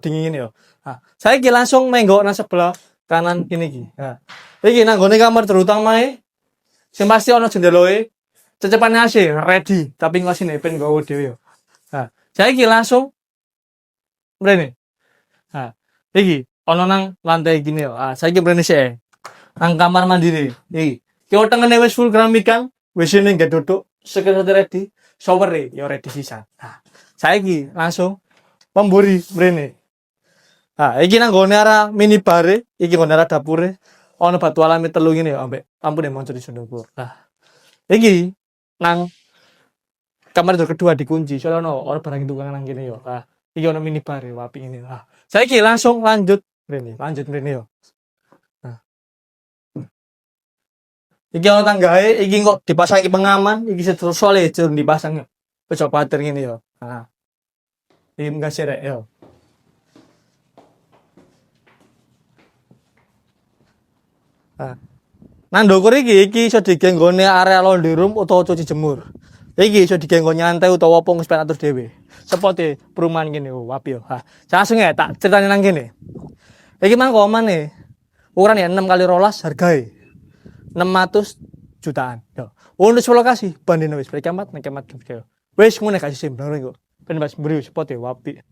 dingin yo. Nah, saiki langsung menggok nang sebelah kanan kene iki. Nah, iki nang gone kamar terutamae sing pasti ana jendeloe, cecepane AC ready, tapi ngosine ben nggawa dhewe yo. Nah, saiki langsung mrene. Nah, iki ana nang lantai gini yo. Ah, saiki mrene sik. Nang kamar mandi nih. Iki. Ki wetengene wis full keramikan, WC-ne nggak duduk, sekedar ready, shower ya ready sisan. Nah, saiki langsung pemburi mrene. Nah, iki nang gone arah mini bare, iki gone arah dapure. Ono batu alami telu ngene ya ambek ampun ya monco di sundukur. Nah, iki nang kamar itu kedua dikunci, soalnya ono barang itu nang kene yo. Nah, iki ono mini bare wapi ini. Nah, saiki langsung lanjut mrene yo. Nah, iki ono tanggae, iki kok dipasangi pengaman, iki terus soalnya jurung dipasang yo. Wis pater ngene yo. Nah, iki enggak serek yo. Nah, nang ndukur iki iso digenggone area laundry room utawa cuci jemur. Iki iso digenggo nyantai utawa apa ngespen atur dhewe. Sepote perumahan kene wapi yo. Ha, langsung ya tak ceritane nang kene. Iki mang komane. Ukuran ya 6 kali 12 hargae 600 jutaan. Yo. Untuk lokasi bandene wis berkemat nang kemat. Wis ngene kasih sim kok. Ben Mas mburi sepote wapi.